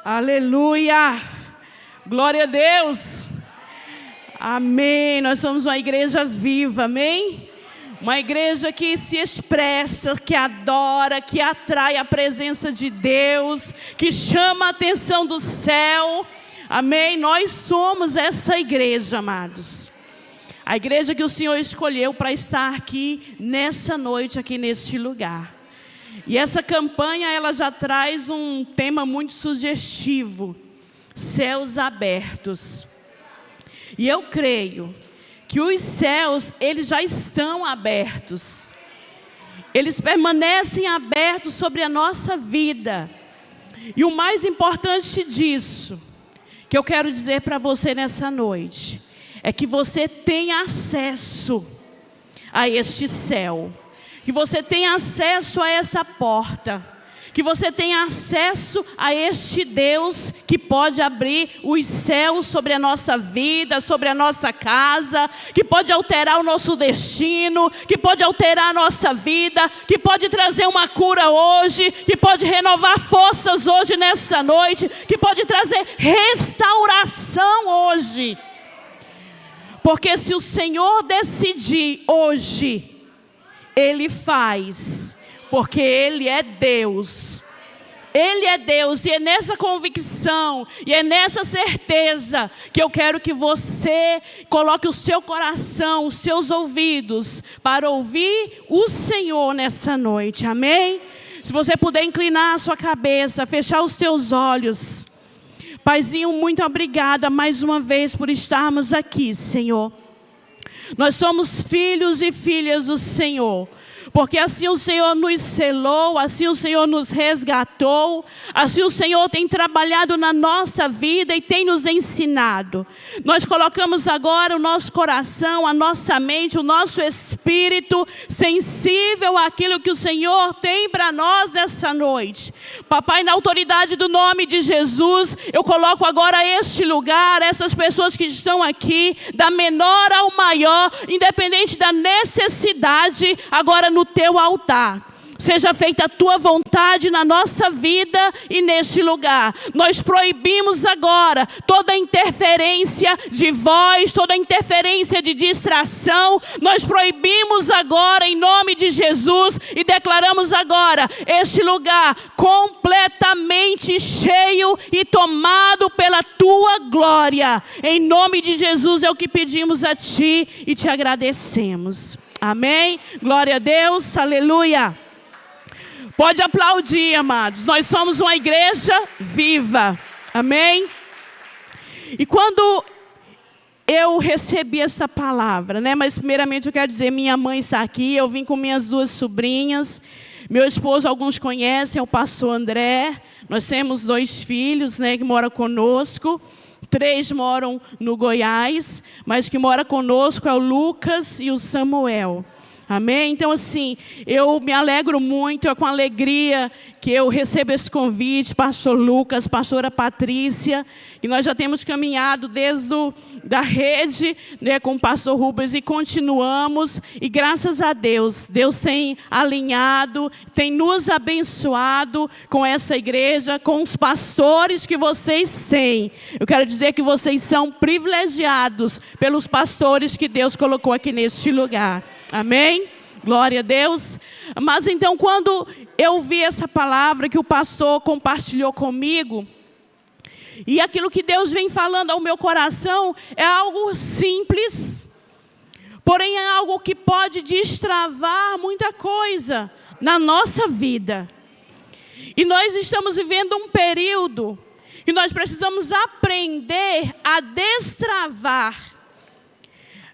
Aleluia! Glória a Deus! Amém! Nós somos uma igreja viva, amém? Uma igreja que se expressa, que adora, que atrai a presença de Deus, que chama a atenção do céu. Amém? Nós somos essa igreja, amados. A igreja que o Senhor escolheu para estar aqui nessa noite, aqui neste lugar. E essa campanha, ela já traz um tema muito sugestivo. Céus abertos. E eu creio que os céus, eles já estão abertos. Eles permanecem abertos sobre a nossa vida. E o mais importante disso, que eu quero dizer para você nessa noite, é que você tem acesso a este céu. Que você tem acesso a essa porta. Que você tenha acesso a este Deus que pode abrir os céus sobre a nossa vida, sobre a nossa casa, que pode alterar o nosso destino, que pode alterar a nossa vida, que pode trazer uma cura hoje, que pode renovar forças hoje nessa noite, que pode trazer restauração hoje. Porque se o Senhor decidir hoje, Ele faz. Porque Ele é Deus. Ele é Deus. E é nessa convicção, e é nessa certeza, que eu quero que você coloque o seu coração, os seus ouvidos, para ouvir o Senhor nessa noite. Amém? Se você puder inclinar a sua cabeça, fechar os teus olhos. Paizinho, muito obrigada mais uma vez por estarmos aqui, Senhor. Nós somos filhos e filhas do Senhor. Porque assim o Senhor nos selou, assim o Senhor nos resgatou, assim o Senhor tem trabalhado na nossa vida e tem nos ensinado. Nós colocamos agora o nosso coração, a nossa mente, o nosso espírito sensível àquilo que o Senhor tem para nós nessa noite. Papai, na autoridade do nome de Jesus, eu coloco agora este lugar, essas pessoas que estão aqui, da menor ao maior, independente da necessidade, agora no teu altar. Seja feita a tua vontade na nossa vida e neste lugar. Nós proibimos agora toda interferência de voz, toda interferência de distração. Nós proibimos agora em nome de Jesus e declaramos agora este lugar completamente cheio e tomado pela tua glória. Em nome de Jesus é o que pedimos a ti e te agradecemos. Amém? Glória a Deus, aleluia. Pode aplaudir, amados. Nós somos uma igreja viva. Amém? E quando eu recebi essa palavra, né? Mas primeiramente eu quero dizer, minha mãe está aqui. Eu vim com minhas duas sobrinhas. Meu esposo, alguns conhecem, é o pastor André. Nós temos 2 filhos, né, que moram conosco. 3 moram no Goiás, mas que mora conosco é o Lucas e o Samuel. Amém? Então assim, eu me alegro muito, é com alegria que eu recebo esse convite, pastor Lucas, pastora Patrícia, que nós já temos caminhado desde da rede, né, com o pastor Rubens e continuamos, e graças a Deus, Deus tem alinhado, tem nos abençoado com essa igreja, com os pastores que vocês têm. Eu quero dizer que vocês são privilegiados pelos pastores que Deus colocou aqui neste lugar. Amém? Glória a Deus. Mas então, quando eu vi essa palavra que o pastor compartilhou comigo, e aquilo que Deus vem falando ao meu coração, é algo simples, porém é algo que pode destravar muita coisa na nossa vida. E nós estamos vivendo um período que nós precisamos aprender a destravar,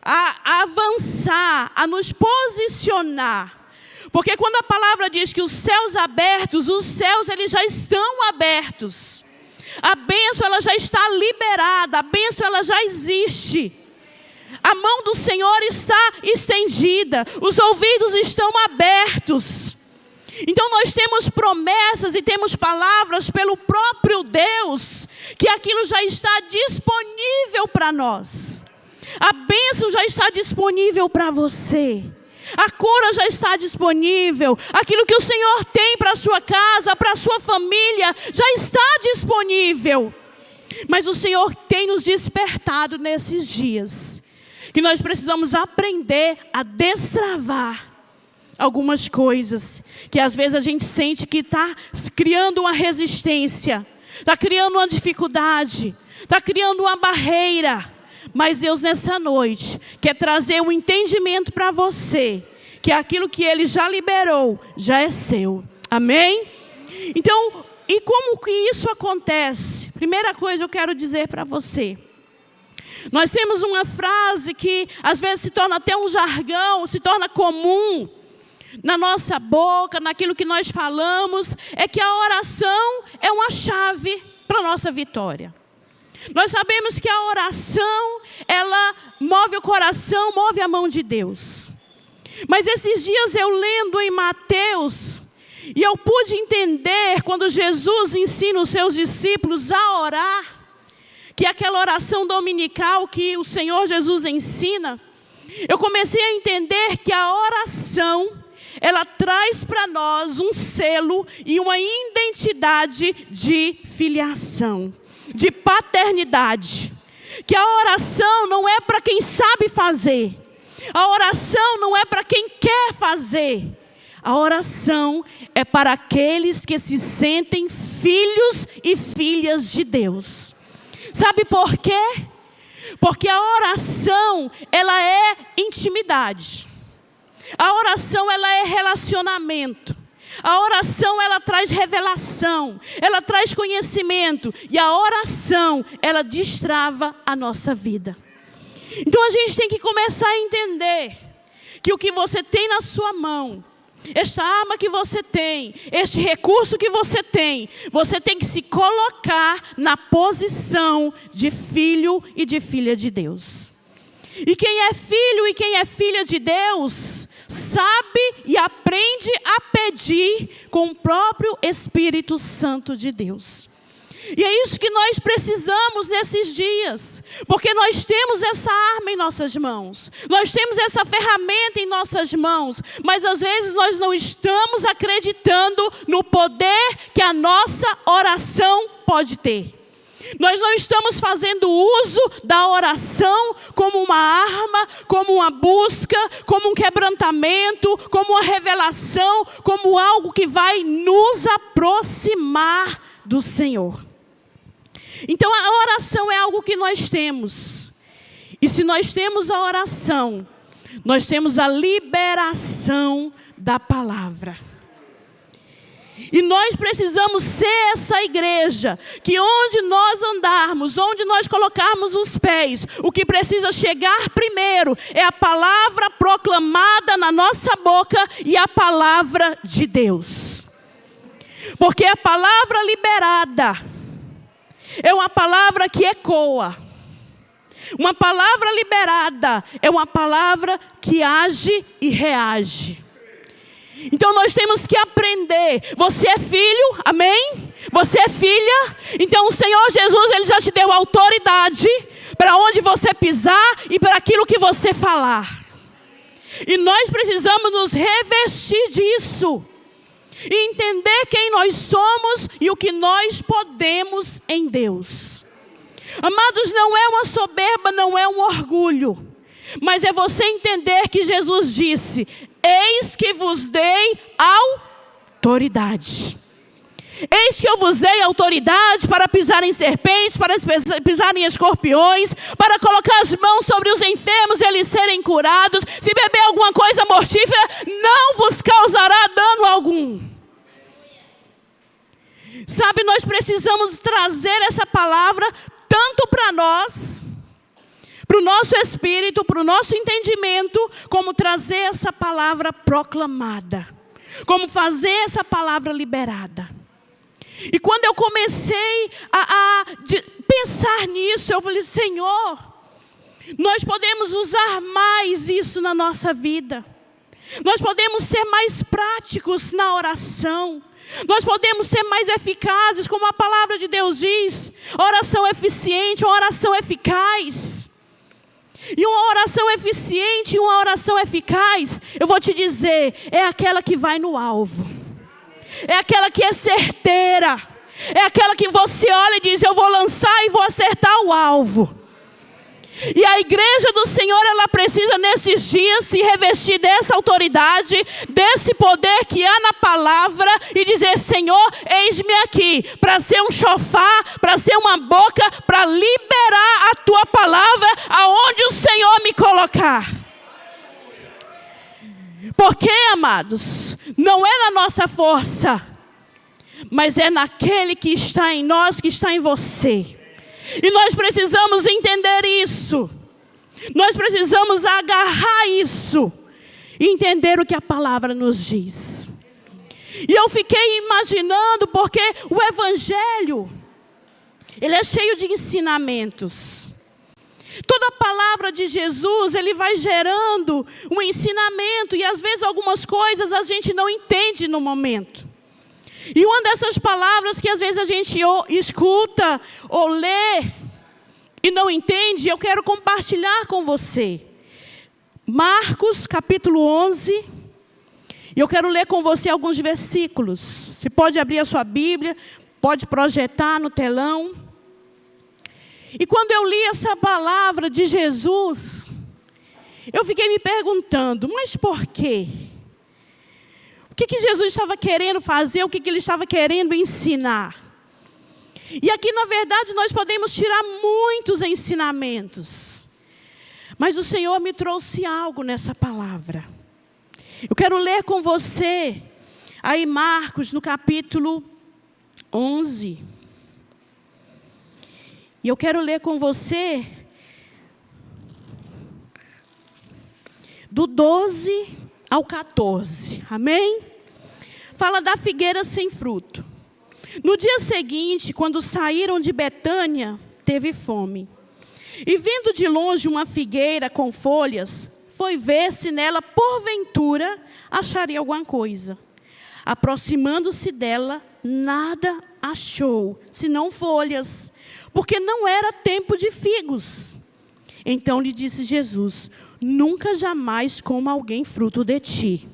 a avançar, a nos posicionar. Porque quando a palavra diz que os céus abertos, os céus eles já estão abertos. A bênção ela já está liberada, a bênção ela já existe. A mão do Senhor está estendida, os ouvidos estão abertos. Então nós temos promessas e temos palavras pelo próprio Deus, que aquilo já está disponível para nós. A bênção já está disponível para você. A cura já está disponível. Aquilo que o Senhor tem para a sua casa, para a sua família, já está disponível. Mas o Senhor tem nos despertado nesses dias, que nós precisamos aprender a destravar algumas coisas, que às vezes a gente sente que está criando uma resistência, está criando uma dificuldade, está criando uma barreira. Mas Deus nessa noite quer trazer um entendimento para você, que aquilo que Ele já liberou, já é seu. Amém? Então, e como que isso acontece? Primeira coisa eu quero dizer para você. Nós temos uma frase que às vezes se torna até um jargão, se torna comum na nossa boca, naquilo que nós falamos, é que a oração é uma chave para a nossa vitória. Nós sabemos que a oração, ela move o coração, move a mão de Deus. Mas esses dias eu lendo em Mateus, e eu pude entender quando Jesus ensina os seus discípulos a orar, que aquela oração dominical que o Senhor Jesus ensina, eu comecei a entender que a oração, ela traz para nós um selo e uma identidade de filiação, de paternidade. Que a oração não é para quem sabe fazer. A oração não é para quem quer fazer. A oração é para aqueles que se sentem filhos e filhas de Deus. Sabe por quê? Porque a oração, ela é intimidade. A oração, ela é relacionamento. A oração, ela traz revelação, ela traz conhecimento. E a oração, ela destrava a nossa vida. Então a gente tem que começar a entender que o que você tem na sua mão, esta arma que você tem, este recurso que você tem que se colocar na posição de filho e de filha de Deus. E quem é filho e quem é filha de Deus sabe e aprende a pedir com o próprio Espírito Santo de Deus. E é isso que nós precisamos nesses dias, porque nós temos essa arma em nossas mãos, nós temos essa ferramenta em nossas mãos, mas às vezes nós não estamos acreditando no poder que a nossa oração pode ter. Nós não estamos fazendo uso da oração como uma arma, como uma busca, como um quebrantamento, como uma revelação, como algo que vai nos aproximar do Senhor. Então a oração é algo que nós temos. E se nós temos a oração, nós temos a liberação da palavra. E nós precisamos ser essa igreja, que onde nós andarmos, onde nós colocarmos os pés, o que precisa chegar primeiro é a palavra proclamada na nossa boca e a palavra de Deus. Porque a palavra liberada é uma palavra que ecoa. Uma palavra liberada é uma palavra que age e reage. Então nós temos que aprender. Você é filho, amém? Você é filha. Então o Senhor Jesus, Ele já te deu autoridade para onde você pisar e para aquilo que você falar. E nós precisamos nos revestir disso. E entender quem nós somos e o que nós podemos em Deus. Amados, não é uma soberba, não é um orgulho. Mas é você entender que Jesus disse: eis que vos dei autoridade. Eis que eu vos dei autoridade para pisar em serpentes, para pisar em escorpiões, para colocar as mãos sobre os enfermos e eles serem curados. Se beber alguma coisa mortífera, não vos causará dano algum. Sabe, nós precisamos trazer essa palavra tanto para nós, para o nosso espírito, para o nosso entendimento, como trazer essa palavra proclamada, como fazer essa palavra liberada. E quando eu comecei a pensar nisso, eu falei: Senhor, nós podemos usar mais isso na nossa vida. Nós podemos ser mais práticos na oração. Nós podemos ser mais eficazes, como a palavra de Deus diz. Oração eficiente, oração eficaz. E uma oração eficiente, uma oração eficaz, eu vou te dizer, é aquela que vai no alvo. É aquela que é certeira. É aquela que você olha e diz, eu vou lançar e vou acertar o alvo. E a igreja do Senhor, ela precisa nesses dias se revestir dessa autoridade, desse poder que há na palavra e dizer, Senhor, eis-me aqui, para ser um chofar, para ser uma boca, para liberar a tua palavra aonde o Senhor me colocar. Porque, amados, não é na nossa força, mas é naquele que está em nós, que está em você. E nós precisamos entender isso. Nós precisamos agarrar isso. E entender o que a palavra nos diz. E eu fiquei imaginando, porque o Evangelho, ele é cheio de ensinamentos. Toda a palavra de Jesus, ele vai gerando um ensinamento. E às vezes algumas coisas a gente não entende no momento. E uma dessas palavras que às vezes a gente escuta ou lê e não entende, eu quero compartilhar com você. Marcos capítulo 11. E eu quero ler com você alguns versículos. Você pode abrir a sua Bíblia, pode projetar no telão. E quando eu li essa palavra de Jesus, eu fiquei me perguntando, mas por quê? O que Jesus estava querendo fazer, o que ele estava querendo ensinar. E aqui, na verdade, nós podemos tirar muitos ensinamentos. Mas o Senhor me trouxe algo nessa palavra. Eu quero ler com você, aí Marcos, no capítulo 11. E eu quero ler com você, do 12 ao 14, amém? Fala da figueira sem fruto. No dia seguinte, quando saíram de Betânia, teve fome. E vendo de longe uma figueira com folhas, foi ver se nela, porventura, acharia alguma coisa. Aproximando-se dela, nada achou, senão folhas, porque não era tempo de figos. Então lhe disse Jesus, nunca jamais coma alguém fruto de ti.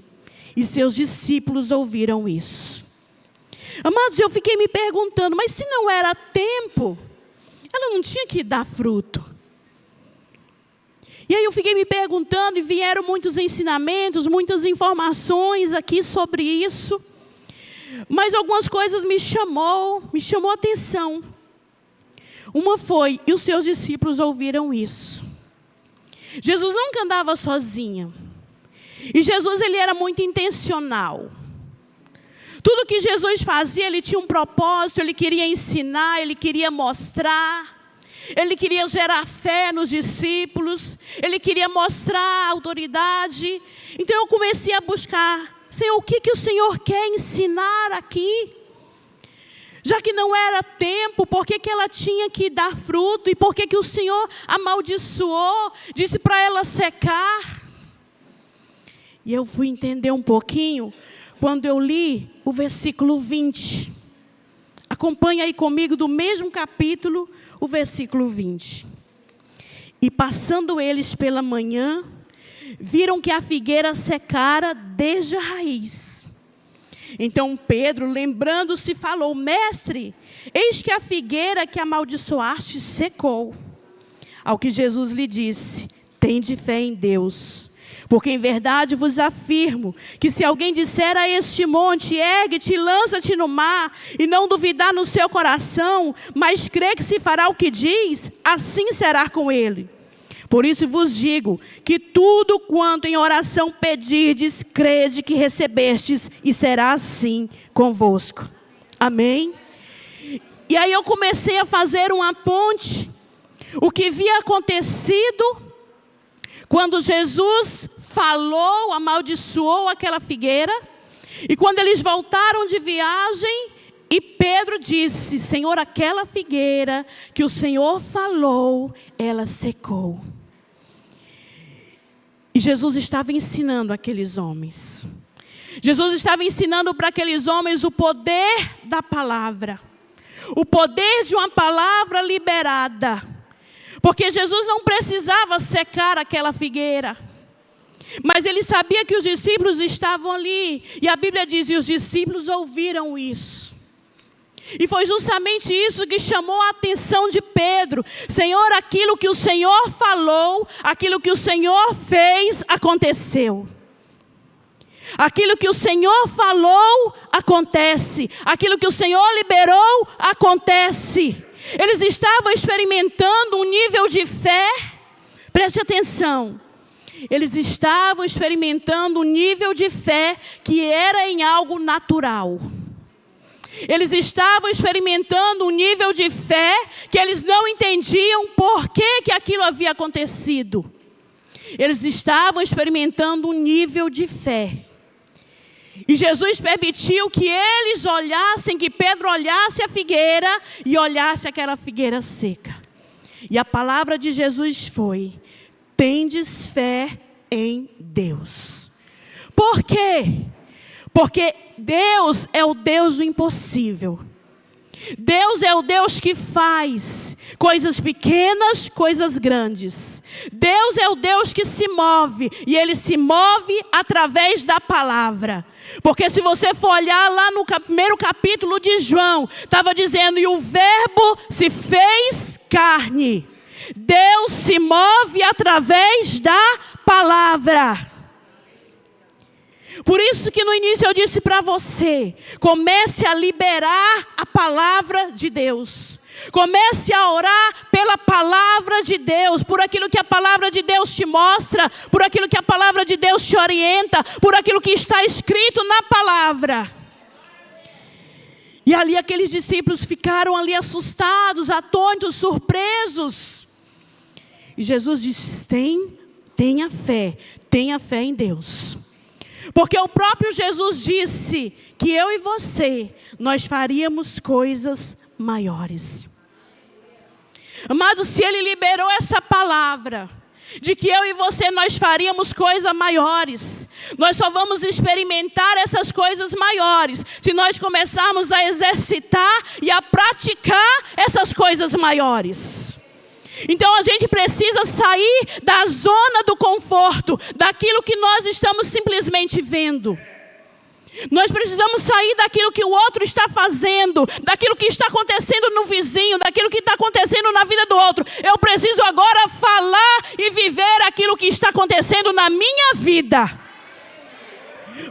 E seus discípulos ouviram isso. Amados, eu fiquei me perguntando, mas se não era tempo, ela não tinha que dar fruto. E aí eu fiquei me perguntando, e vieram muitos ensinamentos, muitas informações aqui sobre isso. Mas algumas coisas me chamou a atenção. Uma foi, e os seus discípulos ouviram isso. Jesus nunca andava sozinho. E Jesus, ele era muito intencional. Tudo que Jesus fazia, ele tinha um propósito, ele queria ensinar, ele queria mostrar. Ele queria gerar fé nos discípulos, ele queria mostrar a autoridade. Então eu comecei a buscar, Senhor, o que o Senhor quer ensinar aqui? Já que não era tempo, por que ela tinha que dar fruto? E por que o Senhor amaldiçoou, disse para ela secar? E eu fui entender um pouquinho quando eu li o versículo 20. Acompanha aí comigo do mesmo capítulo, o versículo 20. E passando eles pela manhã, viram que a figueira secara desde a raiz. Então Pedro, lembrando-se, falou, mestre, eis que a figueira que amaldiçoaste secou. Ao que Jesus lhe disse, tende fé em Deus. Porque em verdade vos afirmo, que se alguém disser a este monte, ergue-te e lança-te no mar, e não duvidar no seu coração, mas crê que se fará o que diz, assim será com ele. Por isso vos digo, que tudo quanto em oração pedirdes, crede que recebestes, e será assim convosco. Amém? E aí eu comecei a fazer uma ponte, o que havia acontecido, quando Jesus falou, amaldiçoou aquela figueira, e quando eles voltaram de viagem, e Pedro disse, Senhor, aquela figueira que o Senhor falou, ela secou. E Jesus estava ensinando aqueles homens. Jesus estava ensinando para aqueles homens o poder da palavra. O poder de uma palavra liberada. Porque Jesus não precisava secar aquela figueira. Mas ele sabia que os discípulos estavam ali. E a Bíblia diz, e os discípulos ouviram isso. E foi justamente isso que chamou a atenção de Pedro. Senhor, aquilo que o Senhor falou, aquilo que o Senhor fez, aconteceu. Aquilo que o Senhor falou, acontece. Aquilo que o Senhor liberou, acontece. Eles estavam experimentando um nível de fé. Preste atenção. Eles estavam experimentando um nível de fé que era em algo natural. Eles estavam experimentando um nível de fé que eles não entendiam por que aquilo havia acontecido. Eles estavam experimentando um nível de fé. E Jesus permitiu que eles olhassem, que Pedro olhasse a figueira e olhasse aquela figueira seca. E a palavra de Jesus foi: tendes fé em Deus. Por quê? Porque Deus é o Deus do impossível. Deus é o Deus que faz coisas pequenas, coisas grandes. Deus é o Deus que se move, e Ele se move através da palavra. Porque se você for olhar lá no primeiro capítulo de João, estava dizendo, e o verbo se fez carne. Deus se move através da palavra. Por isso que no início eu disse para você, comece a liberar a palavra de Deus. Comece a orar pela palavra de Deus, por aquilo que a palavra de Deus te mostra, por aquilo que a palavra de Deus te orienta, por aquilo que está escrito na palavra. E ali aqueles discípulos ficaram ali assustados, atônitos, surpresos. E Jesus disse, tenha fé em Deus. Porque o próprio Jesus disse que eu e você, nós faríamos coisas maiores. Amados, se Ele liberou essa palavra, de que eu e você, nós faríamos coisas maiores, nós só vamos experimentar essas coisas maiores, se nós começarmos a exercitar e a praticar essas coisas maiores. Então a gente precisa sair da zona do conforto, daquilo que nós estamos simplesmente vendo. Nós precisamos sair daquilo que o outro está fazendo, daquilo que está acontecendo no vizinho, daquilo que está acontecendo na vida do outro. Eu preciso agora falar e viver aquilo que está acontecendo na minha vida.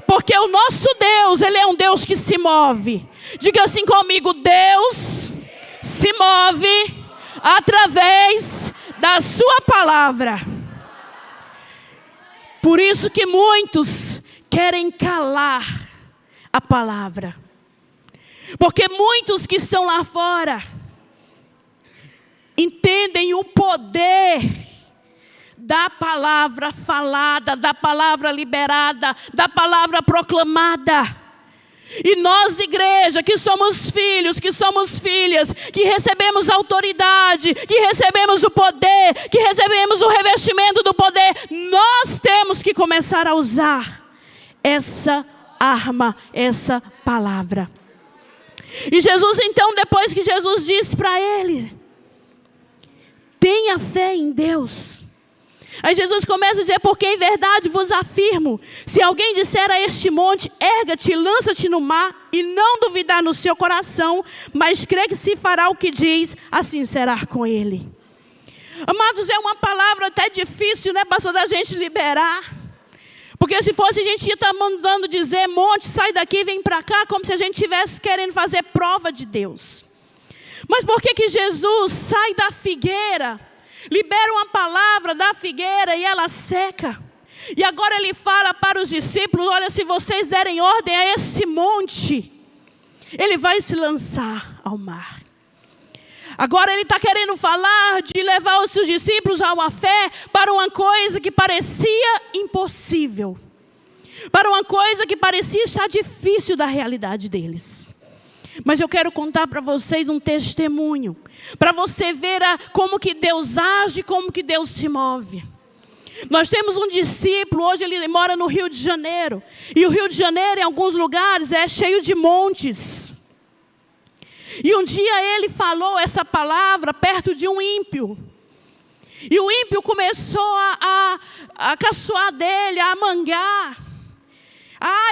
Porque o nosso Deus, Ele é um Deus que se move. Diga assim comigo, Deus se move através da sua palavra. Por isso que muitos querem calar a palavra. Porque muitos que estão lá fora entendem o poder da palavra falada, da palavra liberada, da palavra proclamada. E nós, igreja, que somos filhos, que somos filhas, que recebemos autoridade, que recebemos o poder, que recebemos o revestimento do poder, nós temos que começar a usar essa arma, essa palavra. E Jesus, então, depois que Jesus disse para ele, tenha fé em Deus. Aí Jesus começa a dizer, porque em verdade vos afirmo, se alguém disser a este monte, erga-te, lança-te no mar, e não duvidar no seu coração, mas crê que se fará o que diz, assim será com ele. Amados, é uma palavra até difícil, né, pastor, da gente liberar. Porque se fosse a gente ia estar mandando dizer, monte, sai daqui, vem para cá, como se a gente estivesse querendo fazer prova de Deus. Mas por que Jesus sai da figueira, libera uma palavra da figueira e ela seca? E agora Ele fala para os discípulos, olha, se vocês derem ordem a esse monte, ele vai se lançar ao mar. Agora Ele está querendo falar de levar os seus discípulos a uma fé para uma coisa que parecia impossível. Para uma coisa que parecia estar difícil da realidade deles. Mas eu quero contar para vocês um testemunho. Para você ver como que Deus age, como que Deus se move. Nós temos um discípulo, hoje ele mora no Rio de Janeiro. E o Rio de Janeiro, em alguns lugares, é cheio de montes. E um dia ele falou essa palavra perto de um ímpio. E o ímpio começou a caçoar dele, a mangar.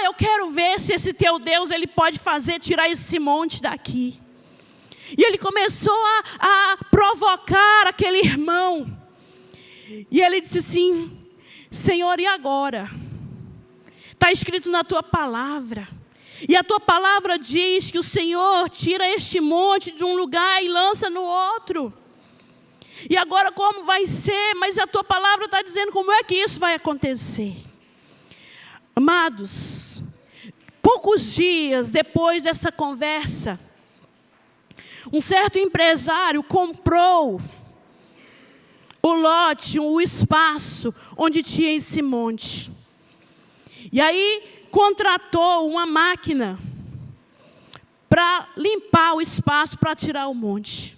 Eu quero ver se esse teu Deus, ele pode tirar esse monte daqui. E ele começou a provocar aquele irmão. E ele disse assim: Senhor, e agora? Está escrito na tua palavra. E a tua palavra diz que o Senhor tira este monte de um lugar e lança no outro. E agora como vai ser? Mas a tua palavra está dizendo como é que isso vai acontecer. Amados, poucos dias depois dessa conversa, um certo empresário comprou o lote, o espaço onde tinha esse monte. E aí contratou uma máquina para limpar o espaço, para tirar o monte.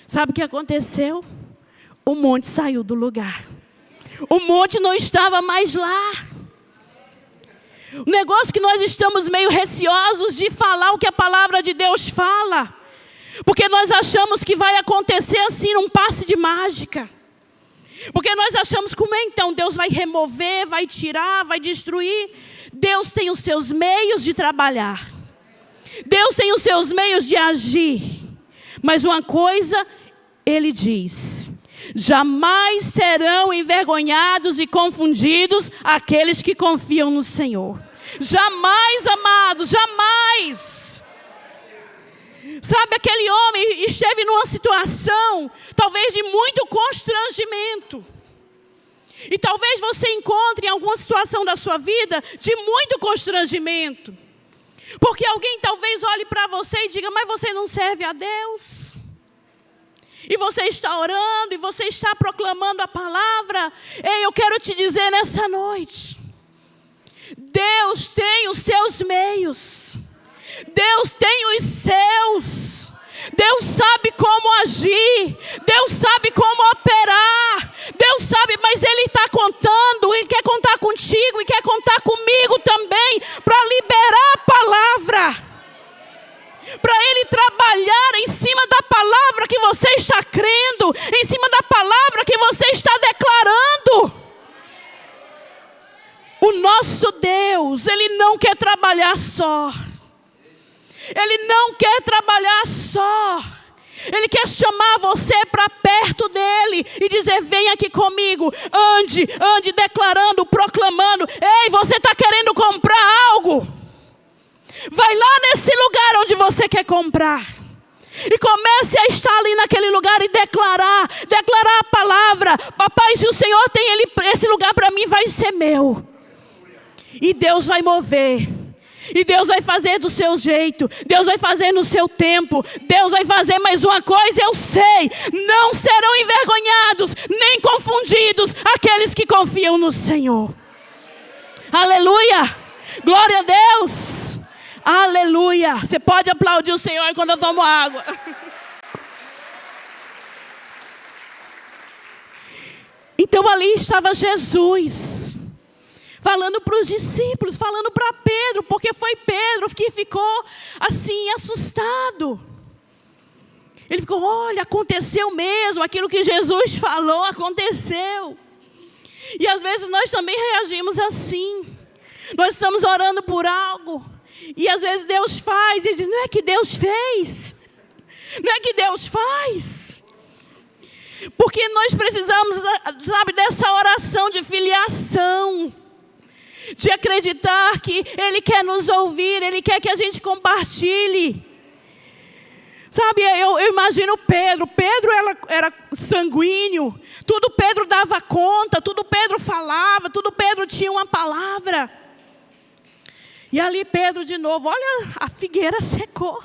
Sabe o que aconteceu? O monte saiu do lugar. O monte não estava mais lá. O negócio que nós estamos meio receosos de falar o que a palavra de Deus fala. Porque nós achamos que vai acontecer assim, num passe de mágica. Porque nós achamos como então Deus vai remover, vai tirar, vai destruir. Deus tem os seus meios de trabalhar. Deus tem os seus meios de agir. Mas uma coisa, Ele diz: jamais serão envergonhados e confundidos aqueles que confiam no Senhor. Jamais, amados, jamais. Sabe, aquele homem esteve numa situação, talvez de muito constrangimento. E talvez você encontre em alguma situação da sua vida de muito constrangimento. Porque alguém talvez olhe para você e diga: mas você não serve a Deus? E você está orando, e você está proclamando a palavra. Ei, eu quero te dizer nessa noite: Deus tem os seus meios. Deus tem os seus. Deus sabe como agir. Deus sabe como operar. Deus sabe, mas Ele está contando. Ele quer contar contigo e quer contar comigo também, para liberar a palavra, para Ele trabalhar em cima da palavra que você está crendo, em cima da palavra que você está declarando. O nosso Deus, Ele não quer trabalhar só. Ele não quer trabalhar só. Ele quer chamar você para perto dEle e dizer: vem aqui comigo, ande declarando, proclamando. Ei, você está querendo comprar algo? Vai lá nesse lugar onde você quer comprar. E comece a estar ali naquele lugar e declarar a palavra. Papai, se o Senhor tem esse lugar para mim, vai ser meu. E Deus vai mover. E Deus vai fazer do seu jeito. Deus vai fazer no seu tempo. Deus vai fazer mais uma coisa, eu sei: não serão envergonhados, nem confundidos aqueles que confiam no Senhor. Aleluia! Glória a Deus! Aleluia! Você pode aplaudir o Senhor quando eu tomo água. Então ali estava Jesus, falando para os discípulos, falando para Pedro, porque foi Pedro que ficou assim assustado. Ele ficou: olha, aconteceu mesmo, aquilo que Jesus falou aconteceu. E às vezes nós também reagimos assim. Nós estamos orando por algo, e às vezes Deus faz, e diz: não é que Deus fez, não é que Deus faz. Porque nós precisamos, sabe, dessa oração de filiação, de acreditar que Ele quer nos ouvir, Ele quer que a gente compartilhe. Sabe, eu imagino Pedro era sanguíneo, tudo Pedro dava conta, tudo Pedro falava, tudo Pedro tinha uma palavra. E ali Pedro de novo, olha, a figueira secou.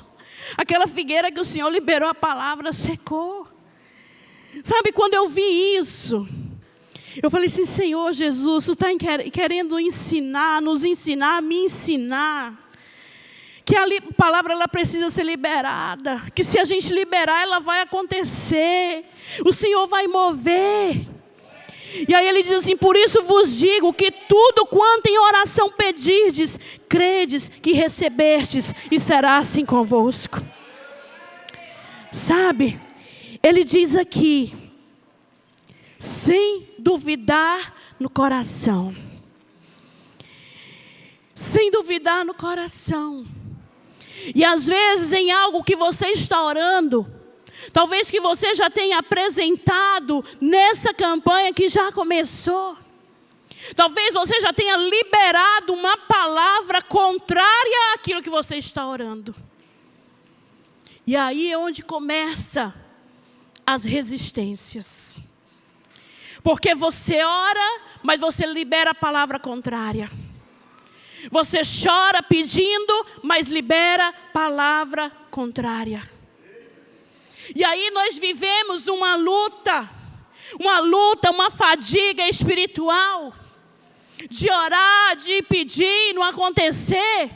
Aquela figueira que o Senhor liberou a palavra secou. Sabe, quando eu vi isso, eu falei assim: Senhor Jesus, Tu está querendo ensinar, nos ensinar, me ensinar, que a palavra ela precisa ser liberada, que se a gente liberar ela vai acontecer, o Senhor vai mover. E aí Ele diz assim: por isso vos digo que tudo quanto em oração pedirdes, credes que recebestes, e será assim convosco. Sabe, Ele diz aqui: sem duvidar no coração. Sem duvidar no coração. E às vezes em algo que você está orando, talvez que você já tenha apresentado nessa campanha que já começou. Talvez você já tenha liberado uma palavra contrária àquilo que você está orando. E aí é onde começa as resistências. Porque você ora, mas você libera a palavra contrária. Você chora pedindo, mas libera palavra contrária. E aí nós vivemos uma luta, uma fadiga espiritual. De orar, de pedir, não acontecer.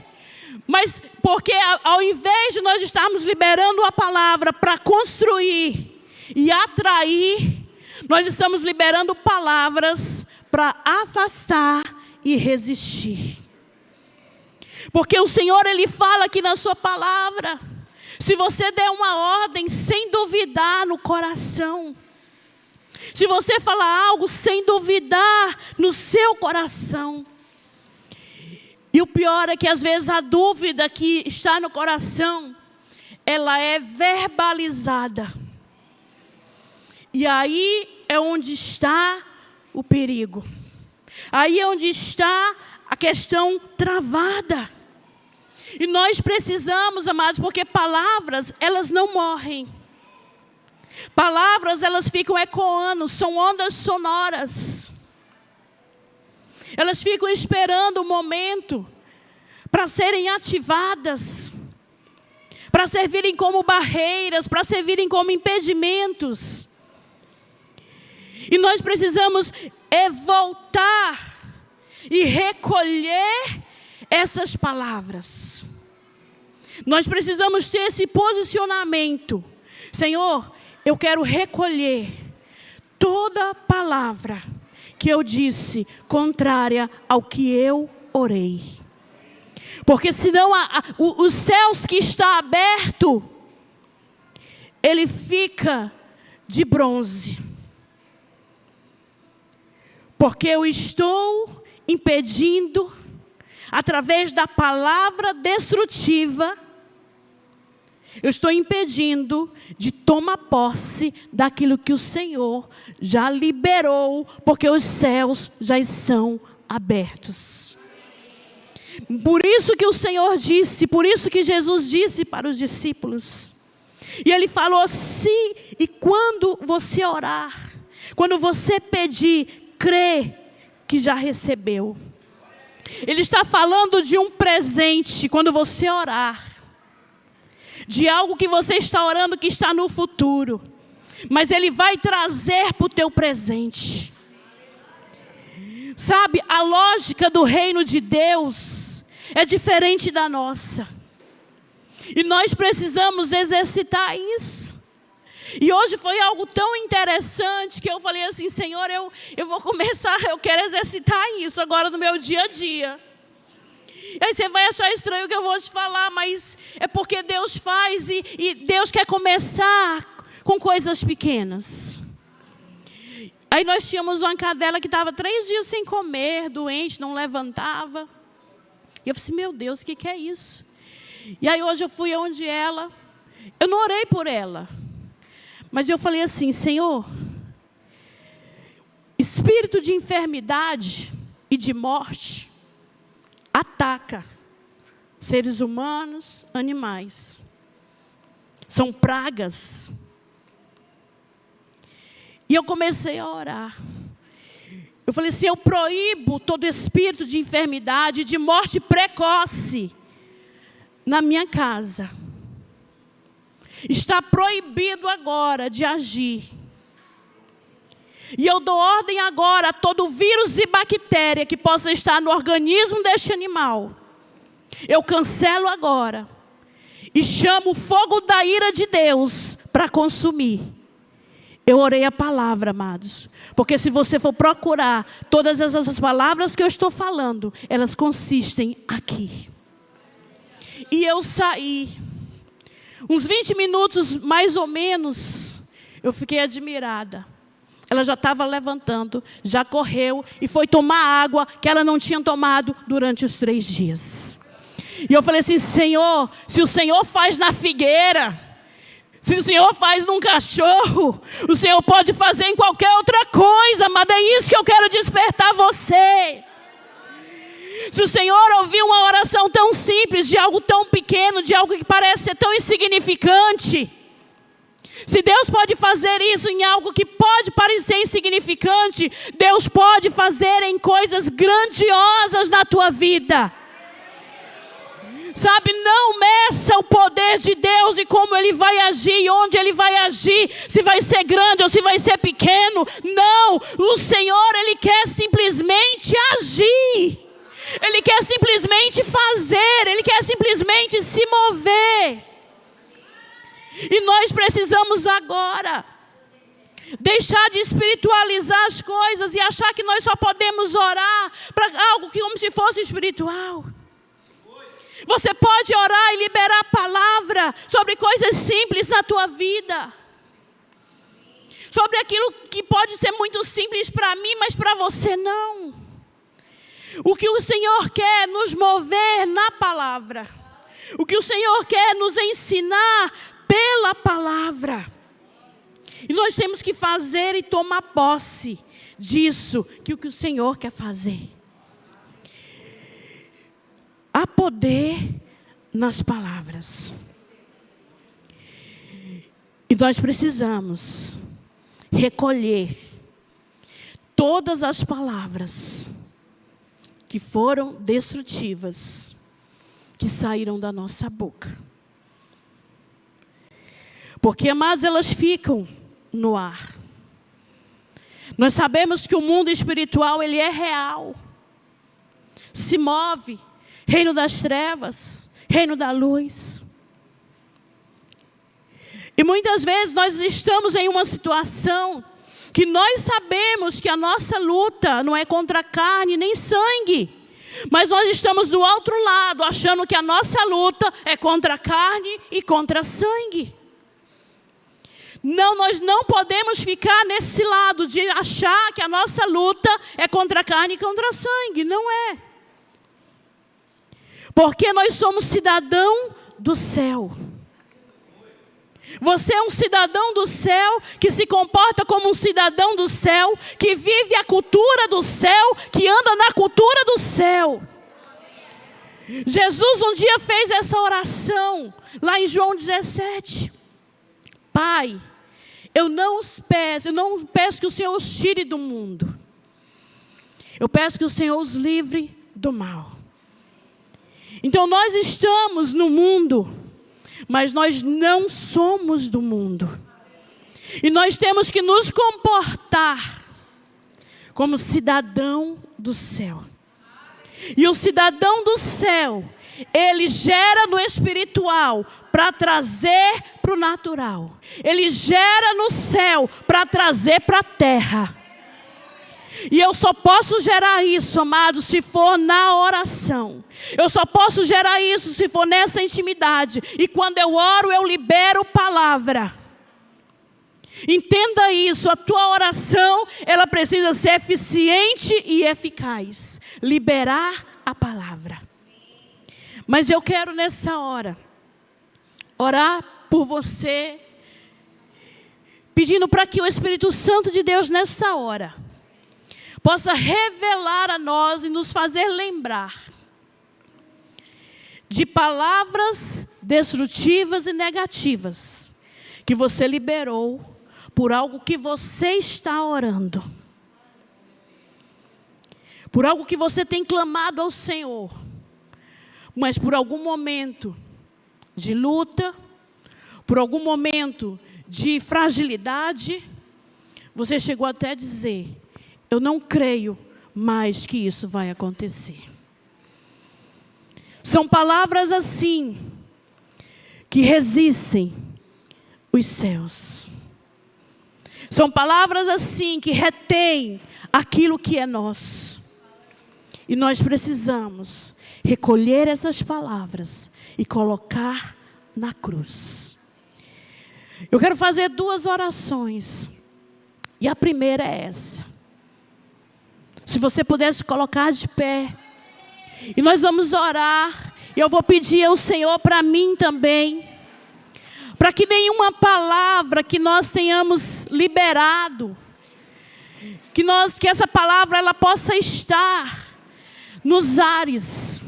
Mas porque ao invés de nós estarmos liberando a palavra para construir e atrair, nós estamos liberando palavras para afastar e resistir. Porque o Senhor, Ele fala aqui na sua palavra, se você der uma ordem sem duvidar no coração, se você falar algo sem duvidar no seu coração. E o pior é que às vezes a dúvida que está no coração, ela é verbalizada. E aí é onde está o perigo. Aí é onde está a questão travada. E nós precisamos, amados, porque palavras, elas não morrem. Palavras, elas ficam ecoando, são ondas sonoras. Elas ficam esperando o momento para serem ativadas, para servirem como barreiras, para servirem como impedimentos. E nós precisamos voltar e recolher essas palavras. Nós precisamos ter esse posicionamento. Senhor, eu quero recolher toda palavra que eu disse contrária ao que eu orei. Porque senão os céus que está aberto, ele fica de bronze. Porque eu estou impedindo, através da palavra destrutiva, eu estou impedindo de tomar posse daquilo que o Senhor já liberou, porque os céus já estão abertos. Por isso que o Senhor disse, por isso que Jesus disse para os discípulos. E Ele falou, se e quando você orar, quando você pedir, crê que já recebeu. Ele está falando de um presente, quando você orar. De algo que você está orando que está no futuro. Mas Ele vai trazer para o teu presente. Sabe, a lógica do reino de Deus é diferente da nossa. E nós precisamos exercitar isso. E hoje foi algo tão interessante que eu falei assim, Senhor, eu vou começar, eu quero exercitar isso agora no meu dia a dia. E aí você vai achar estranho o que eu vou te falar, mas é porque Deus faz e Deus quer começar com coisas pequenas. Aí nós tínhamos uma cadela que estava 3 dias sem comer, doente, não levantava. E eu falei assim, meu Deus, o que é isso? E aí hoje eu fui onde ela, eu não orei por ela, mas eu falei assim, Senhor, espírito de enfermidade e de morte ataca seres humanos, animais. São pragas. E eu comecei a orar. Eu falei assim, eu proíbo todo espírito de enfermidade, de morte precoce na minha casa. Está proibido agora de agir. E eu dou ordem agora a todo vírus e bactéria que possa estar no organismo deste animal. Eu cancelo agora. E chamo o fogo da ira de Deus para consumir. Eu orei a palavra, amados. Porque se você for procurar, todas essas palavras que eu estou falando, elas consistem aqui. E eu saí. Uns 20 minutos, mais ou menos, eu fiquei admirada. ela já estava levantando, já correu e foi tomar água que ela não tinha tomado durante os 3 dias. E eu falei assim: Senhor, se o Senhor faz na figueira, se o Senhor faz num cachorro, o Senhor pode fazer em qualquer outra coisa, mas é isso que eu quero despertar você. Se o Senhor ouviu uma oração tão simples, de algo tão pequeno, de algo que parece ser tão insignificante, se Deus pode fazer isso em algo que pode parecer insignificante, Deus pode fazer em coisas grandiosas na tua vida. Sabe, não meça o poder de Deus e como Ele vai agir, e onde Ele vai agir, se vai ser grande ou se vai ser pequeno. Não, o Senhor, Ele quer simplesmente agir. Ele quer simplesmente fazer, Ele quer simplesmente se mover. E nós precisamos agora deixar de espiritualizar as coisas e achar que nós só podemos orar para algo que como se fosse espiritual. Você pode orar e liberar a palavra sobre coisas simples na tua vida. Sobre aquilo que pode ser muito simples para mim, mas para você não. O que o Senhor quer nos mover na palavra. O que o Senhor quer nos ensinar pela palavra. E nós temos que fazer e tomar posse disso, que o Senhor quer fazer. Há poder nas palavras. E nós precisamos recolher todas as palavras que foram destrutivas, que saíram da nossa boca. Porque, amados, elas ficam no ar. Nós sabemos que o mundo espiritual, ele é real. Se move. Reino das trevas, reino da luz. E muitas vezes nós estamos em uma situação que nós sabemos que a nossa luta não é contra carne nem sangue. Mas nós estamos do outro lado, achando que a nossa luta é contra carne e contra sangue. Não, nós não podemos ficar nesse lado de achar que a nossa luta é contra carne e contra sangue. Não é. Porque nós somos cidadão do céu. Você é um cidadão do céu, que se comporta como um cidadão do céu, que vive a cultura do céu, que anda na cultura do céu. Jesus um dia fez essa oração, lá em João 17. Pai, eu não peço que o Senhor os tire do mundo. Eu peço que o Senhor os livre do mal. Então nós estamos no mundo, mas nós não somos do mundo. E nós temos que nos comportar como cidadão do céu. E o cidadão do céu, ele gera no espiritual para trazer para o natural. Ele gera no céu para trazer para a terra. E eu só posso gerar isso, amado, se for na oração. Eu só posso gerar isso se for nessa intimidade. E quando eu oro, eu libero palavra. Entenda isso, a tua oração, ela precisa ser eficiente e eficaz. Liberar a palavra. Mas eu quero nessa hora, orar por você, pedindo para que o Espírito Santo de Deus nessa hora possa revelar a nós e nos fazer lembrar de palavras destrutivas e negativas que você liberou por algo que você está orando. Por algo que você tem clamado ao Senhor. Mas por algum momento de luta, por algum momento de fragilidade, você chegou até a dizer: eu não creio mais que isso vai acontecer. São palavras assim que resistem os céus. São palavras assim que retêm aquilo que é nosso. E nós precisamos recolher essas palavras e colocar na cruz. Eu quero fazer 2 orações. E a primeira é essa. Se você pudesse colocar de pé. E nós vamos orar. E eu vou pedir ao Senhor para mim também. Para que nenhuma palavra que nós tenhamos liberado, que essa palavra ela possa estar nos ares.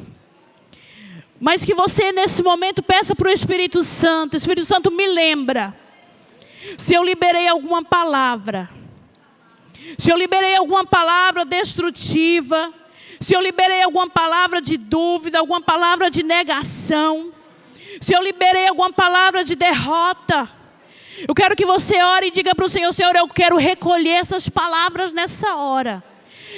Mas que você nesse momento peça para o Espírito Santo. Espírito Santo, me lembra. Se eu liberei alguma palavra. Se eu liberei alguma palavra destrutiva. Se eu liberei alguma palavra de dúvida, alguma palavra de negação. Se eu liberei alguma palavra de derrota. Eu quero que você ore e diga para o Senhor: Senhor, eu quero recolher essas palavras nessa hora.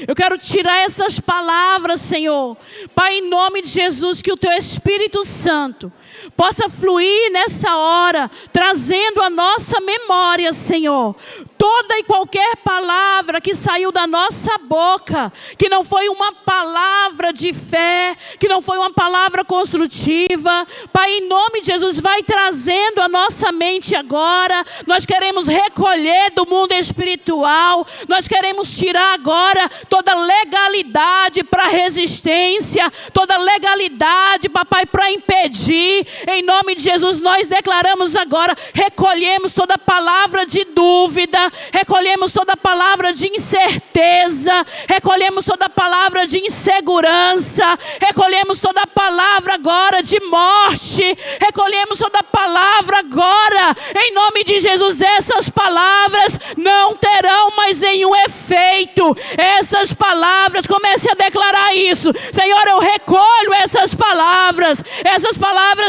Eu quero tirar essas palavras, Senhor. Pai, em nome de Jesus, que o Teu Espírito Santo possa fluir nessa hora, trazendo a nossa memória, Senhor, toda e qualquer palavra que saiu da nossa boca, que não foi uma palavra de fé, que não foi uma palavra construtiva. Pai, em nome de Jesus, vai trazendo a nossa mente agora. Nós queremos recolher do mundo espiritual, nós queremos tirar agora toda legalidade para resistência, toda legalidade, papai, para impedir. Em nome de Jesus, nós declaramos agora, recolhemos toda palavra de dúvida, recolhemos toda palavra de incerteza, recolhemos toda palavra de insegurança, recolhemos toda palavra agora de morte, recolhemos toda palavra agora, em nome de Jesus. Essas palavras não terão mais nenhum efeito. Essas palavras, comece a declarar isso: Senhor, eu recolho essas palavras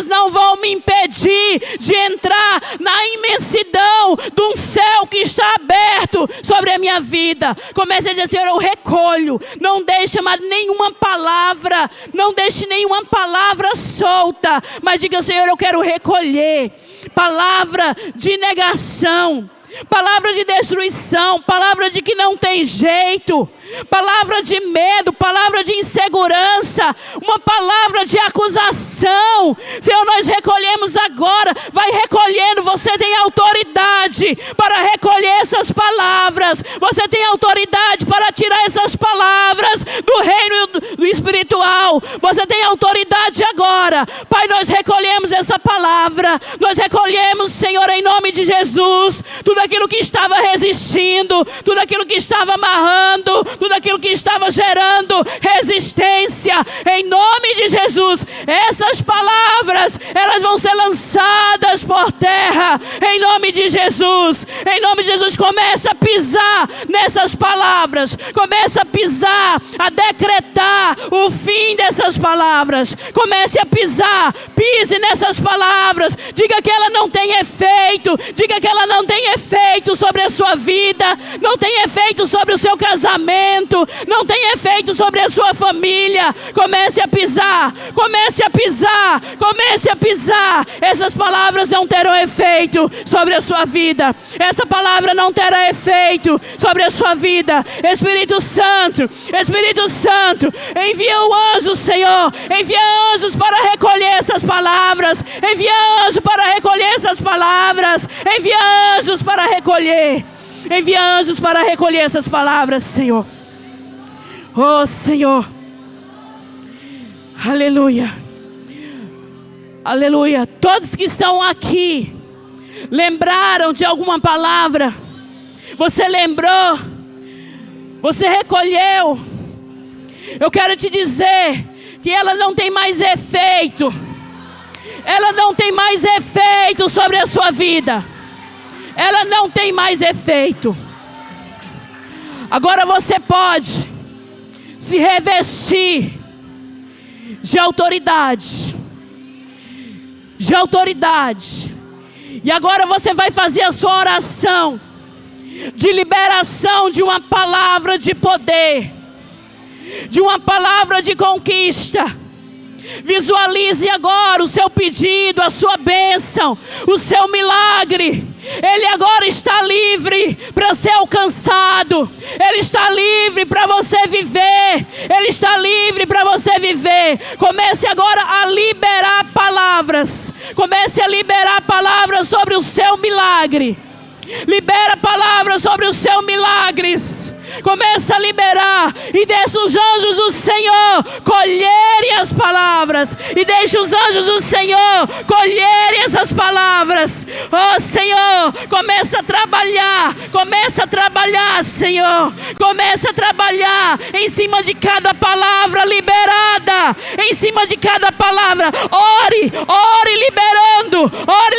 não vão me impedir de entrar na imensidão de um céu que está aberto sobre a minha vida. Comece a dizer: Senhor, eu recolho. Não deixe mais nenhuma palavra, não deixe nenhuma palavra solta, mas diga: Senhor, eu quero recolher palavra de negação, palavra de destruição, palavra de que não tem jeito, palavra de medo, palavra de insegurança, uma palavra de acusação. Senhor, nós recolhemos agora. Vai recolhendo. Você tem autoridade para recolher essas palavras. Você tem autoridade para tirar essas palavras do reino do espiritual. Você tem autoridade agora. Pai, nós recolhemos essa palavra. Nós recolhemos, Senhor, em nome de Jesus, tudo aquilo que estava resistindo, tudo aquilo que estava amarrando, tudo aquilo que estava gerando resistência, em nome de Jesus. Essas palavras, elas vão ser lançadas por terra, em nome de Jesus. Em nome de Jesus, começa a pisar nessas palavras, começa a pisar, a decretar o fim dessas palavras. Comece a pisar, pise nessas palavras, diga que ela não tem efeito, diga que ela não tem efeito sobre a sua vida, não tem efeito sobre o seu casamento, não tem efeito sobre a sua família. Comece a pisar, comece a pisar, comece a pisar. Essas palavras não terão efeito sobre a sua vida. Essa palavra não terá efeito sobre a sua vida. Espírito Santo, envia o anjo, Senhor, envia anjos para recolher essas palavras, envia anjos para recolher essas palavras, envia anjos para recolher. Envia anjos para recolher essas palavras, Senhor. Oh, Senhor. Aleluia. Aleluia. Todos que estão aqui lembraram de alguma palavra. Você lembrou. Você recolheu. Eu quero te dizer que ela não tem mais efeito. Ela não tem mais efeito sobre a sua vida. Ela não tem mais efeito. Agora você pode se revestir de autoridade. De autoridade. E agora você vai fazer a sua oração de liberação de uma palavra de poder, de uma palavra de conquista. Visualize agora o seu pedido, a sua bênção, o seu milagre. Ele agora está livre para ser alcançado. Ele está livre para você viver. Ele está livre para você viver. Comece agora a liberar palavras. Comece a liberar palavras sobre o seu milagre. Libera a palavra sobre os seus milagres. Começa a liberar e deixa os anjos do Senhor colherem as palavras. E deixa os anjos do Senhor colherem essas palavras. Oh Senhor, começa a trabalhar. Começa a trabalhar, Senhor. Começa a trabalhar em cima de cada palavra liberada. Em cima de cada palavra. Ore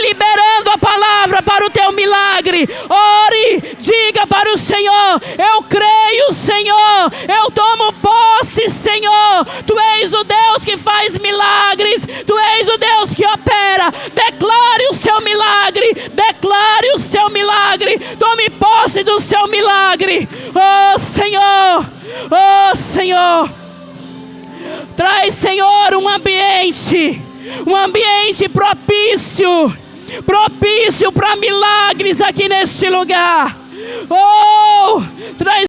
liberando a palavra para o teu milagre. Ore, diga para o Senhor: eu creio, Senhor, eu tomo posse, Senhor. Tu és o Deus que faz milagres, Tu és o Deus que opera. Declare o seu milagre, declare o seu milagre. Tome posse do seu milagre. Oh Senhor, oh Senhor, traz, Senhor, um ambiente propício para milagres aqui neste lugar. Oh, traz